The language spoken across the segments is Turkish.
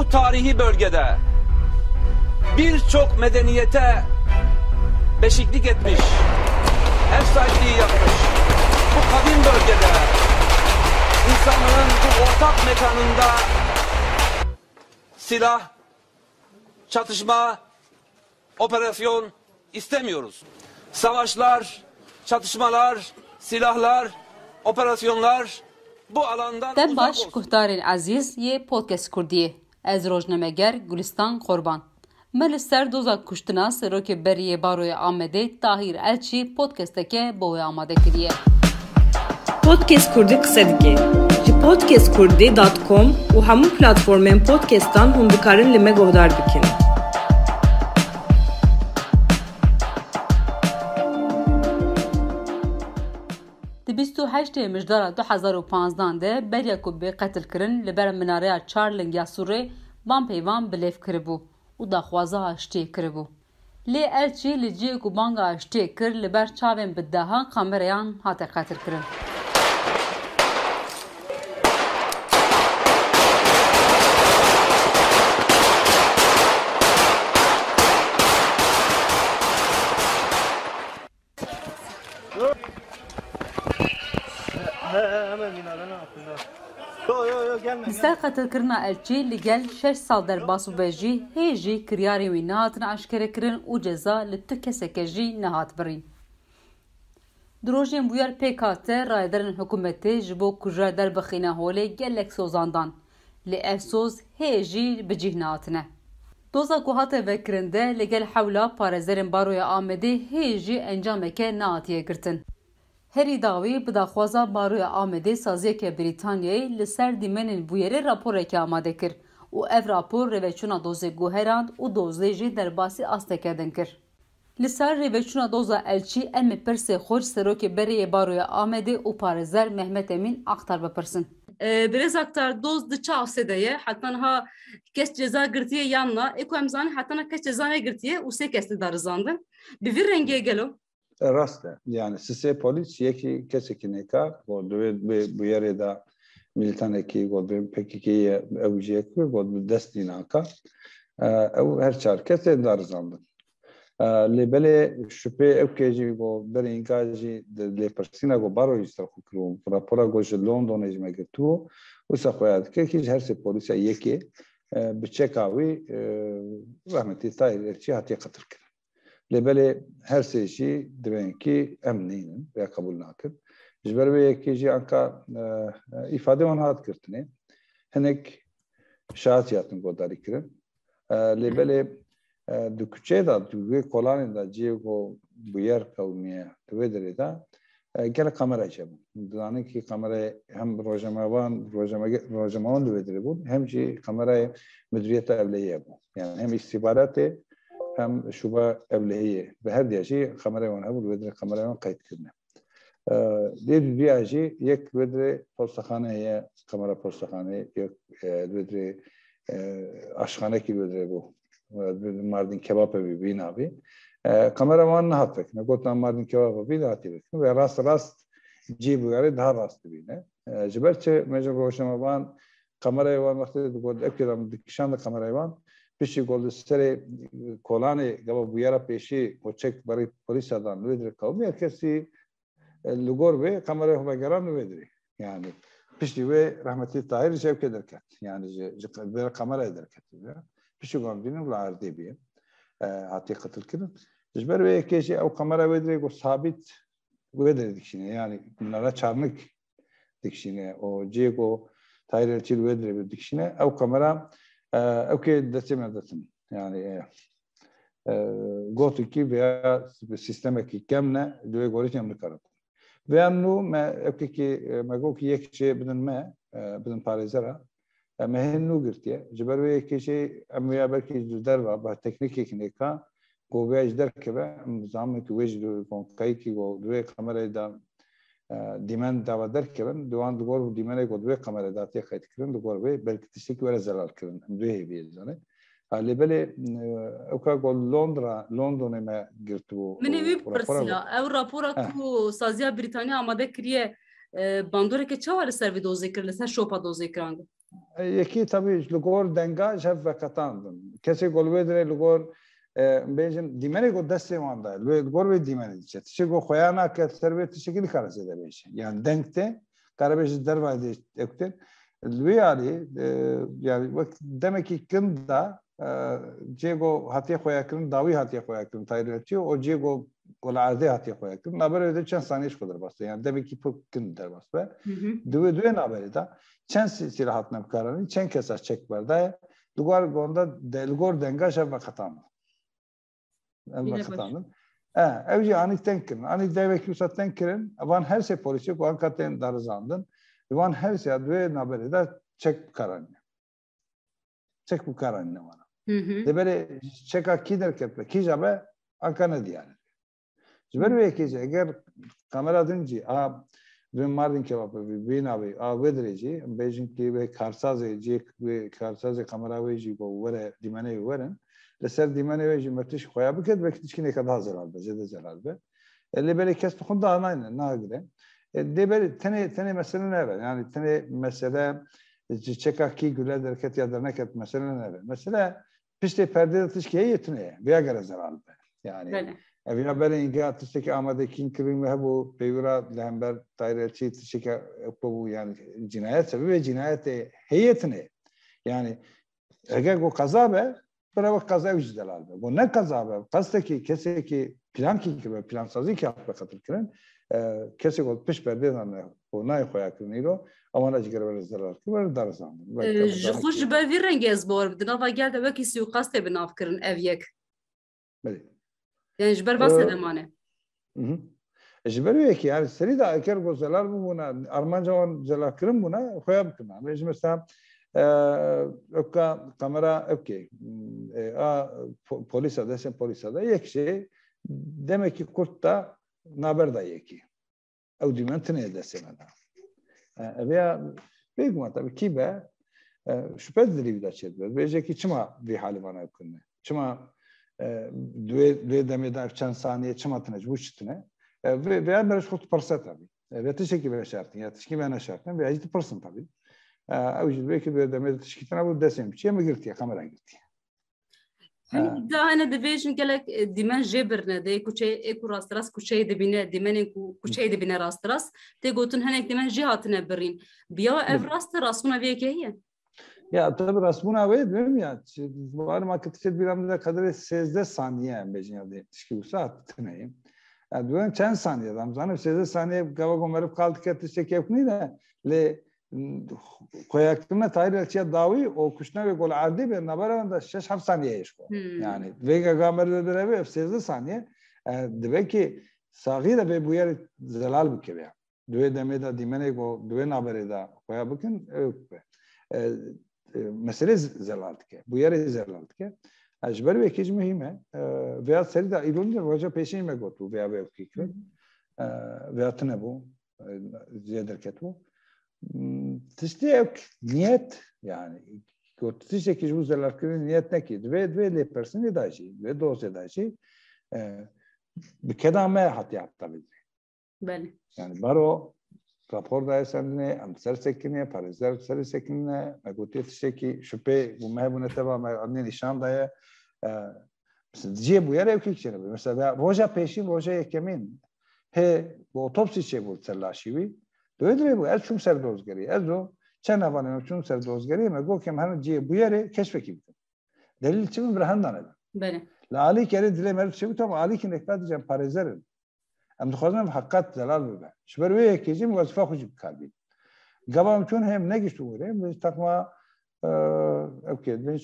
bu tarihi bölgede birçok medeniyete beşiklik etmiş, ev sahipliği yapmış. Bu kadim bölgede insanların bu ortak mekanında silah, çatışma, operasyon istemiyoruz. Savaşlar, çatışmalar, silahlar, operasyonlar bu alandan uzak uzak olsun. Guhtarên Aziz ye podcast Kurdiyê. Ez rojnameger Gulistan Korban. Me li ser doza kuştina serokê beriyê Baroya Amedê Tahir Elçî podcasteke bo wê amade kiriye. Podcast Kurdî qise dike. Ji podcastkurdî.com û hemû platformên podcastan hûn dikarin li me guhdar bikin. Di 28 Mijdara 2015 de beriya ku bê qetil kirin li ber minareya Çarling ya Sûrê van peyvan bilêv kiribû û daxwaza ştê kiribû. Lê Elçî li ciyê ku banga ştê kir li ber çavên bi deha kamerayan hate qetil kirin. Li ser qetilkirina Elçî li gel 6 sal derbas û bejî hê jî kiryarên wî nehatin eşkerekirin û ceza li tu keseke jî nehat birîn. Di rojên bûyar pêk hate rayedarên hikûmetê ji bo kujra derbixîna holê gelek sozandan. Lê ev soz hê jî bi cih nehatine. Doza ku hate vekirin de li gel hewla parêzerên Baroya Amedê hê jî encameke nehatiye girtin. Herî dawî bi daxwaza Baroya Amedê saziyeke Brîtanyayê li ser dîmenên bûyerê raporeke amade kir û ev rapor rêveçûna dozê guherand û dozê jî derbasî asteke din kir. Li ser rêveçûna doza Elçî em ê pirsê xwe serokê beriyê Baroya Amedê û parêzer Mehmet Emîn Aktar bipirsin. Birêz Aktar doz di çi avsê de ye hetanha kes ceza girtiye yanna ê ku em zanin hetanha kes ceza negirtiye û sê kes li darizandin. Bi vî rengê gelo? Rast e. Yani sisê polîs yekî kesekî nêka got bu yerê de militanekî got PKK'ye ew jê kir got bi destî naka ew her çar kesê darizandin. Lê belê şüphe ew kê jî got berînka jî lêpirsîna got baroyî ser xwe kiribû rapora got ji Londonê jî me girtibû wisa xwe ya dike kî ji her sê polîsa yekê bi çeka wî rahmetî Tahir Elçî hatiye qetil kirin. Lê belê her sê jî divên kî em nînin ya qebûl nakin. Ji ber wê yekê jî anka îfade wan hat girtinê hinek şahit hatin guhdarî kirin. Lê belê di kuçeyê da di wê kolanê da ciyê ku bûyer qewmiye di wê derê de gelek kamera çebûn. Dizanin kî kamerayê hem rojnamevan di wê derê bûn hem jî kamerayê müdüriyeta evlehiyê bû. Yani hem istihbaratê hem şuba evlihiyê bi her diya jî kamerayê wan hebû li wê derê kamerayê wan qeyd kirine. Lê di duya jî yek li wê derê postaxane heye kamera postaxanê yek li wê derê aşxanekî li wê derê bû Mardin Kebap Evî bînavî kamera wan nehat vekine gotan Mardin Kebap Evî hatî vekine ve rast cî bûyerê daha rast dibîne. Ji ber çi me ji rojnamevan kamerayê wan wextê got ev kêdan dikişand kamerayê wan piştî got li serê kolanê gava bûyera pêşî got çek berî polîsa dan li wê derê qewmiye kesî li gor wê kamerayê xwe vegeran li wê derê. Yani piştî wê rahmetî Tahir ji evkê derket. Yani ji derê kamerayê derket. Piştî got bînin li erdê bîye hatiye qetil kirin. Ji ber wê yekê jî ew kamera wê derê got sabît wê derê dikişîne. Yani minare çarnik dikişîne. O ciyê ku Tahir Elçî li wê derê dikişîne ew kamera ew kê destê me ditin. Yani gotikî veya sistemekî kem ne li wê gorî em nikarin. Veya nû me ew kêkî me got yek çê bidin me bidin parêzera me hên nû girtiye. Ji ber wê yekê jî em wêya belkî ji derve bi teknîkekî nêka got wêya ji derkeve em zamin ku wê ji kayîkî got li wê kamerayê de dîmen dava derkevin wan di gor dîmenê got wê kamerayê de hatiye qeyd kirin di gor wê belkî tiştekî were zelal kirin em duhê hêviyê zanê. Lê belê ew ka got Londonê me girtibû. Min ê wî pirsiya ew rapora ku saziya Brîtanya amade kiriye bandoreke çawa li ser vê dozê kir li ser şopa dozê kirange? یکی tabii لگور دنگا شف وقتاندن کسی گلوی داره لگور بیشتر دیمنی کو دسته مانده لگور به دیمنی دیشه تیشه کو خیانه که سربیت شکلی کارشه ده بیشه yani denkte karabeyş dervade ekter lüyali yani demek ki kında Diego hatiye koyakın davi hatiye koyakın tayretiyor o Diego kolarde hatiye koyakın haber öde çen saniye kadar bastı yani demek ki pokun der bastı düve haberi da çen silahatına kararını çen kesas çek vardı lugar gonda delgor denga şev vakatan vakatan evci anik tenkirin anik devek yusat tenkirin van her şey polisi ku ankaten darzandın van her şey düve haberi da çek kararını çek bu kararını var de böyle çeka kider kepre kijabe ankana diyane Züber ve ki eğer kamera dünci ve Mardin kebapı ve binavi vedreci Beijing ki ve karsazeci ve karsazı kamera veci bu vere dimene veren leser dimene veci mertiş koya bu kez belki tişkine kadar hazır aldı zede be elle böyle kes tuhunda anayın nagire de böyle tane mesele ne var yani tane mesele çeka ki güler derket ya da neket mesele ne var mesela piste perde tişkiye yetine veya göre zararlı yani Evina beri inga tişteki amade kinkirin ve bu peyvira lehember daireci tişteki bu yani cinayet sebebi ve cinayet heyetine yani eğer bu kaza be beraber kaza vicdalar be bu ne kaza be kasteki keseki plan ki plansazı ki yapma katılkirin kesek ol piş perdeden o nay koyakırnıyla amana ciğer zarar ki var darzan. Jixuj be bir rengez bor bidnava geldi ve ki suikaste binavkirin evyek. Yani jber bas edemane. Jber ki yani seri de eker gozalar bu buna Armanca on zelakırım buna koyab kına. Mesela öka kamera öke polisa desen polisa da yek şey demek ki kurtta naber da yeki. Ev dimentine desen da. Veya beyguma tabii ki be şüpheli bir de çedber. Verecek ki çıma bir hali bana ökünne. Çıma due demeda çan saniye çımatına bu çıtına veya merş kut parsa tabii. Ve teşekkür ve şartın ya teşekkür ve şartın ve acı parsan tabii. Avcı belki due demeda teşekkürna bu desem bir şey mi girti kamera girti. Hani daha ne de bejin gelek dimen jebirne de kuçe eku rastras kuçe de bine dimen kuçe de bine rastras te gotun hanek dimen jihatine birin. Biya ev rastras buna vekeye. Ya tabii rasmuna ve değil mi ya? Var markette bir amda kadar 8 saniye embejin de tişki saat neyim. Ya duen çen saniye adam zanı 8 saniye gava gomerip kaldık etişe kepni de le koyaktığına tayrelçiye davi o kuşna ve gol ardi bir nabaranda 6 saniye işko. Yani vega gamerle de 8 saniye demek ki sagira ve bu yer zelal bir kere. Due demeda dimene go due nabereda koya bakın mesele zelaltke. Bu yere zelaltke. Ajber ve kiz mühime veya seri de ilunca hoca peşime gotu veya ve fikri veya tane bu ziyederket bu. Tişte niyet yani tişte kiz bu zelaltke niyet ne ki ve le person edacı ve dost edacı bir kedame hatiyat tabii. Beli. Yani baro rapor da eserne, amser sekine, parizler ser sekine, megotiye tişeki şüphe bu mehbune teba anne nişan daya. Mesela diye bu yere evki kişine. Mesela roja peşin, roja yekemin. He bu otopsi şey bu telaşivi. Böyle bu el çum ser dozgeri. El o çanavanın çum ser dozgeri. Mego kem hani diye bu yere keşfeki. Delil için bir handan eder. Beni. La ali kere dile mer şey tam ali ki ne kadar diyeceğim parizlerin. Am dixwazim haqqat zelal bibe. Şber ve yekicim vazife xujib kalbi. Gabam çun hem ne giştuğure biz takma okey ben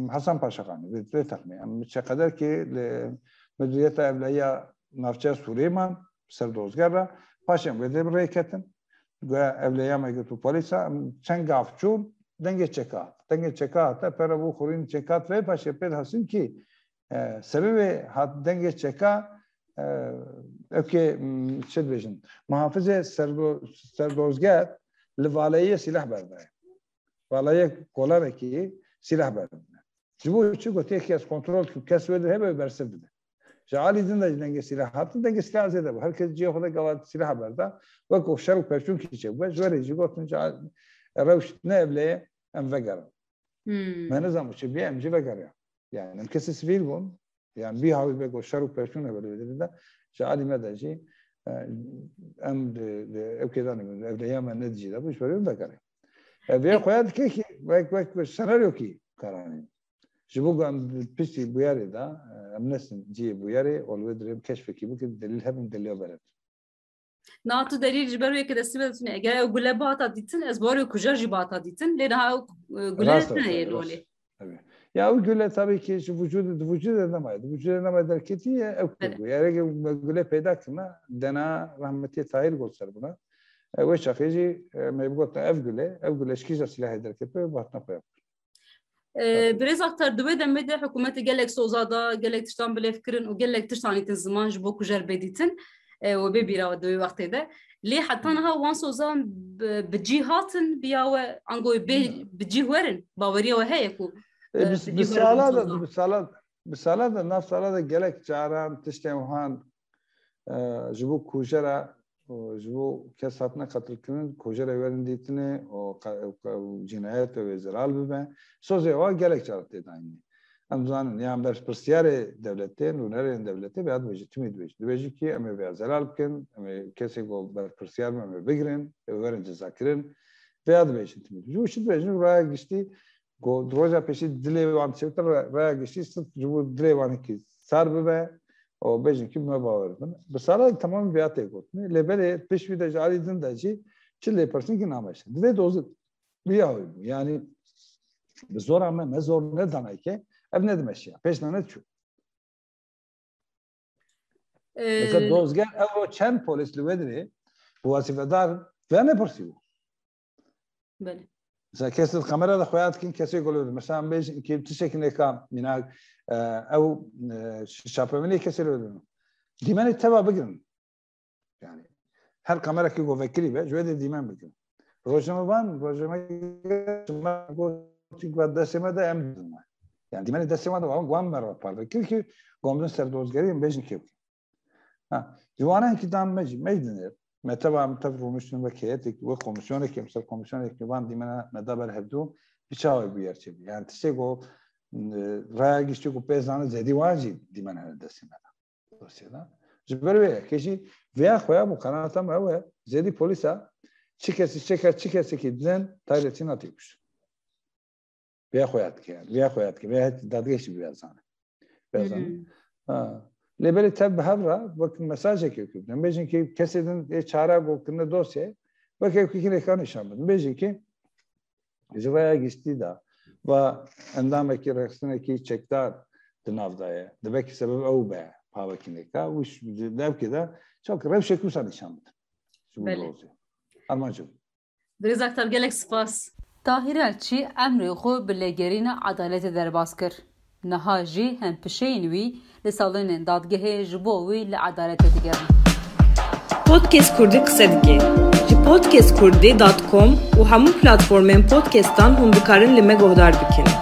Hasan Paşa kanı ve takma. Am kadar ki müdüriyet evliya nafça Süleyman serdozgara paşam ve de hareketin ve evliya megetu polisa çen gafçun denge çeka ta para bu xurin çekat ve paşa ped hasin ki sebebi hat denge çeka اوكي شد بيجن محافظه سردوزگر لوالایه سلاح برده والایه کولار کی سلاح برده جبو چی گوتی کی از کنترل کس وده هبه برسه بده جعلی زنده دنگه سلاح hattı denge silah zede bu herkes ciye hoda gavat silah برده و کو شرق پرچون کی چه و جوری جی گوتن ravş ne evleye em vegerin. Me nizam çi bir em jî vegerin. Yani em kesî sivîl bûn, yani bir havî vego şer û pêşûn hebelê de ji alî me de jî em ev kêdanê ev rêya me nedicî de bu ji ber vegerin. Vê xweya dike ki wek senaryokî karanîn. Ji bo em piştî bûyerê de em nesin ciyê bûyerê ol wê dirê keşfekî bikin delîl hebin delîla beret. ناتو دلیل جبر یک دستی بدونی اگر گله باتا دیتن از باری کجا جی باتا دیتن لینا گله نه لولی. Ya o güle tabii ki şu vücut edemeyiz. Vücut edemeyiz derketiye ev bu. Yani güle peyda kına dena rahmetiye tahir göster buna. Ve şakıcı mevcut ev güle şkiza silah ederket ve batna koyar. Biraz aktar döve demede hükümeti gelek sozada gelek tiştan bile fikrin o gelek tiştanitin zaman jibo kujer beditin. وبيبيرا دوي وقتي ده ليه حتى أنا وان صوزان بجيهاتن بياو عنقوي بجيهورن باوريا وهيكو بسالة ناف سالة جلك جاران تشتمهان جبو كوجرا جبو كساتنا قتل كنن كوجرا ورنديتني أو جنايات وزرال ببه سوزي وا جلك جارت تدايني امزان yani bersprsiyare devletten unerên devlete bead vejî tümî dibêjî ki em ê vêya zelal bikin em ê kesê ku berpirsiyar me em ê bigirin werin cezakirin vêya dibêjin tümî ji şi dibêjin raya giştî ku roja pêşî dilê wan çêtir raya giştî sırf ji bo dilê wanekî sar bibe o bêjin ki me bawer bin bi sala tamam vêya tê gotinê lêberê pêş wî de ji alî din de jî çi lêpirsin ki nameşin divê dozir vêya yani bi zora me zor ne danayke ev ne demek ya? Peşine ne çu? Mesela dozger ev o çen polisli vedri bu vasifedar ve ne persiyor? Böyle. Mesela kesin kamerada koyat kim kesiyor oluyor. Mesela ben ki bir şekilde kam minak ev şapemini kesiyor. Dimeni teva bugün. Yani her kamera ki go vekili be jüvede dimen bugün. Rojama go deseme de em. Yani dimeni desema da wan merra parda ki gomdun serdozgeri bejin ki. Ha, diwana ki dam mejdinir. Metaba mutafrumuşun vekiyetik ve komisyonu ki mesela komisyonu ki wan dimena medaber hebdu biçağı bir yerçebi. Yani tişe go raya gişti ku pezanı zedi vaci dimena desema. Dosyada. Jberve keşi veya khoya bu kanatam ev zedi polisa çikesi ki den tayretin atıyormuş. Veya koyat ki veya dadgeçi bir yazan. Ha. Lebeli tab havra bakın mesaj çekiyor. Bejin ki kesedin çara goktunde dosya bakıyor ki ne kanışamadım. Bejin ki icraya geçti da ve endameki reaksiyonu ki çektar dınavdaya. Demek ki sebep o be pavakineka. Uş devki de çok revşek usan nişandı. Beli. Armancım. Biraz aktar gelek spas. Tahir Elçi emri xwe bi lêgerîna edaletê derbas kir. Niha jî hem pişeyên wî li salînên dadgehê ji bo wî li edaletê digerin. Podcast Kurdî qise dike. Ji podcastkurdî.com û hemû platformên podcastan hûn dikarin li me guhdar bikin.